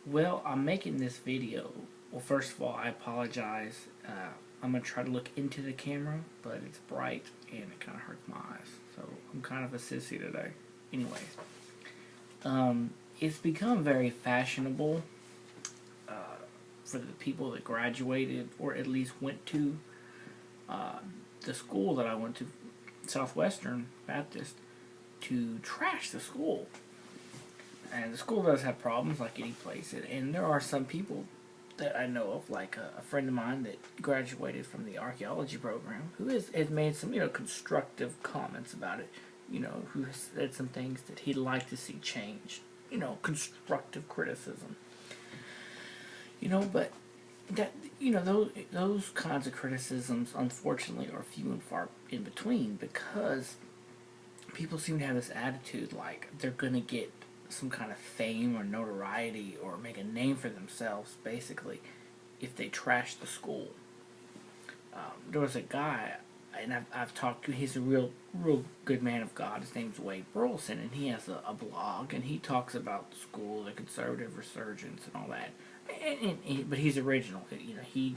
Well, I'm making this video. Well, first of all, I apologize. I'm going to try to look into the camera, but it's bright and it kind of hurts my eyes. So I'm kind of a sissy today. Anyways, it's become very fashionable uh, for the people that graduated or at least went to uh, the school that I went to, Southwestern Baptist, to trash the school. And the school does have problems like any place. And there are some people that I know of, like a friend of mine that graduated from the archaeology program, who has made some, constructive comments about it. Who has said some things that he'd like to see changed. Constructive criticism. But that, those kinds of criticisms, unfortunately, are few and far in between because people seem to have this attitude like they're going to get some kind of fame or notoriety or make a name for themselves, basically, if they trash the school. There was a guy, and I've talked to. He's a real good man of God. His name's Wade Burleson, and he has a blog, and he talks about the school, the conservative resurgence, and all that. But he's original. He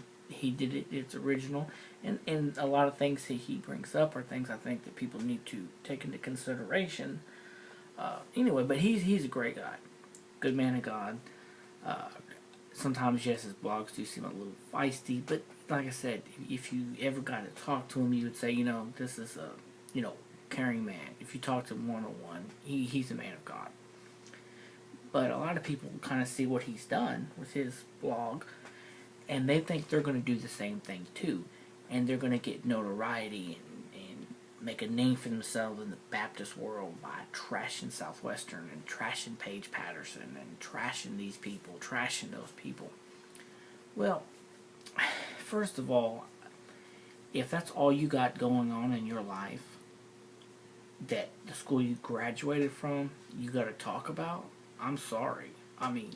did it. It's original, and a lot of things that he brings up are things I think that people need to take into consideration. Anyway, but he's a great guy, good man of God. Uh, Sometimes, yes, his blogs do seem a little feisty, but like I said, if you ever got to talk to him, you would say, this is a, caring man. If you talk to him one-on-one, he's a man of God. But a lot of people kind of see what he's done with his blog, and they think they're going to do the same thing too, and they're going to get notoriety and make a name for themselves in the Baptist world by trashing Southwestern and trashing Paige Patterson and trashing these people, trashing those people. Well, first of all, if that's all you got going on in your life, that the school you graduated from, you got to talk about, I'm sorry. I mean,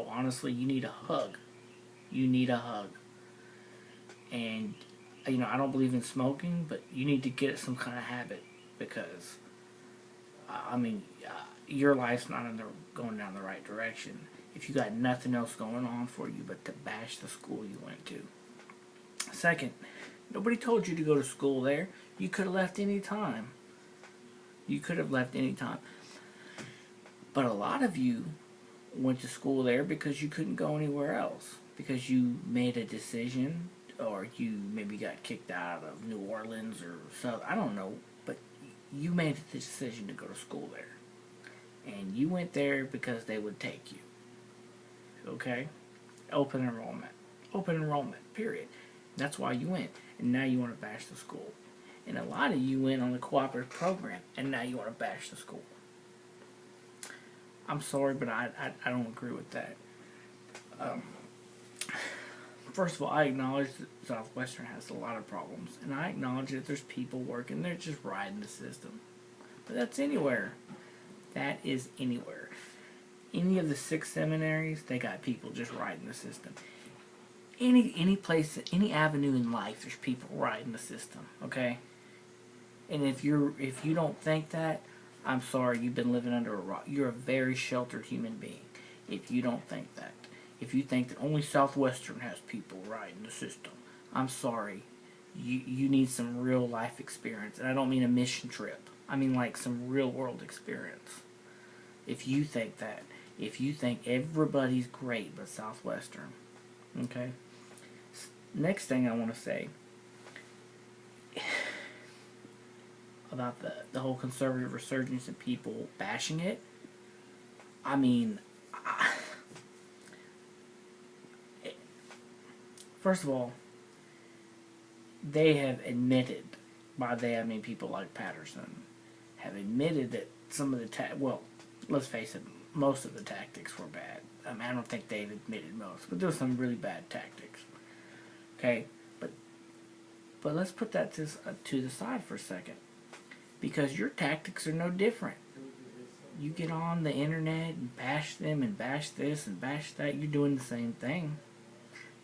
honestly, you need a hug. You need a hug. And, I don't believe in smoking, but you need to get some kind of habit because, your life's not going down the right direction if you got nothing else going on for you but to bash the school you went to. Second, nobody told you to go to school there. You could have left any time. You could have left any time. But a lot of you went to school there because you couldn't go anywhere else. Because you made a decision, or you maybe got kicked out of New Orleans or so. I don't know. But you made the decision to go to school there. And you went there because they would take you. Okay? Open enrollment. Open enrollment, period. That's why you went. And now you want to bash the school. And a lot of you went on the cooperative program, and now you want to bash the school. I'm sorry, but I don't agree with that. First of all, I acknowledge that Southwestern has a lot of problems, and I acknowledge that there's people working there just riding the system. But that's anywhere. That is anywhere. Any of the 6 seminaries, they got people just riding the system. Any place, any avenue in life, there's people riding the system. Okay. And if you don't think that, I'm sorry, you've been living under a rock. You're a very sheltered human being if you don't think that. If you think that only Southwestern has people riding the system, I'm sorry. You need some real life experience. And I don't mean a mission trip. I mean like some real world experience. If you think that. If you think everybody's great but Southwestern. Okay? Next thing I want to say about the whole conservative resurgence and people bashing it. I mean, first of all, they have admitted, by they I mean people like Patterson, have admitted that some of the let's face it, most of the tactics were bad. I mean, I don't think they've admitted most, but there were some really bad tactics. Okay, but let's put that to the side for a second. Because your tactics are no different. You get on the internet and bash them and bash this and bash that. You're doing the same thing.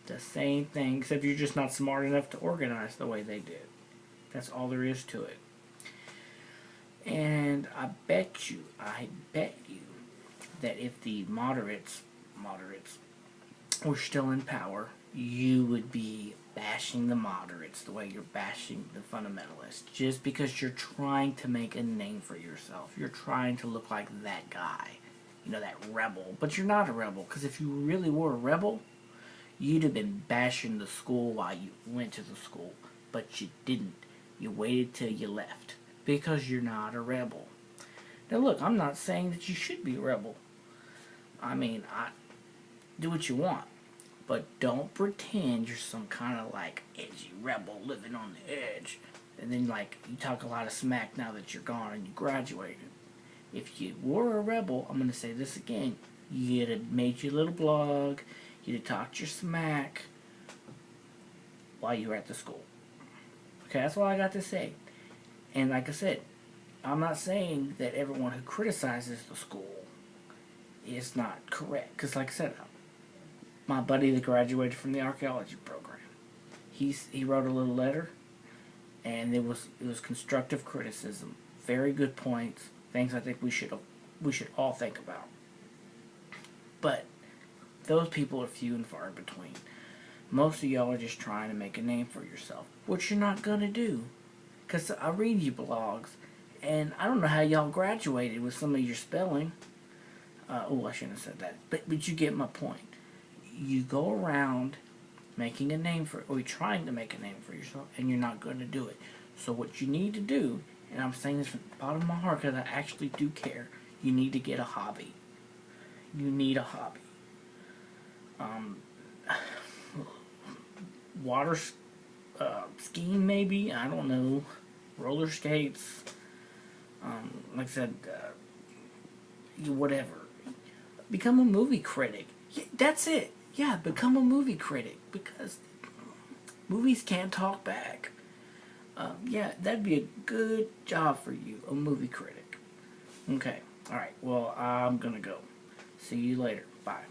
The same thing, except you're just not smart enough to organize the way they did. That's all there is to it. And I bet you that if the moderates moderates were still in power, you would be bashing the moderates the way you're bashing the fundamentalists. Just because you're trying to make a name for yourself. You're trying to look like that guy. You know, that rebel. But you're not a rebel. Because if you really were a rebel, you'd have been bashing the school while you went to the school. But you didn't. You waited till you left. Because you're not a rebel. Now look, I'm not saying that you should be a rebel. I mean, do what you want. But don't pretend you're some kind of like edgy rebel living on the edge. And then like you talk a lot of smack now that you're gone and you graduated. If you were a rebel, I'm going to say this again. You'd have made your little blog. You'd have talked your smack while you were at the school. Okay, that's all I got to say. And like I said, I'm not saying that everyone who criticizes the school is not correct. Because like I said, my buddy that graduated from the archaeology program, he wrote a little letter, and it was constructive criticism, very good points, things I think we should all think about. But those people are few and far between. Most of y'all are just trying to make a name for yourself, which you're not gonna do. Cause I read your blogs, and I don't know how y'all graduated with some of your spelling. I shouldn't have said that, but you get my point. You go around making a name or trying to make a name for yourself, and you're not going to do it. So what you need to do, and I'm saying this from the bottom of my heart because I actually do care, you need to get a hobby. You need a hobby. Water skiing maybe, I don't know. Roller skates. Like I said, whatever. Become a movie critic. Yeah, that's it. Yeah, become a movie critic, because movies can't talk back. Yeah, that'd be a good job for you, a movie critic. Okay, alright, well, I'm gonna go. See you later. Bye.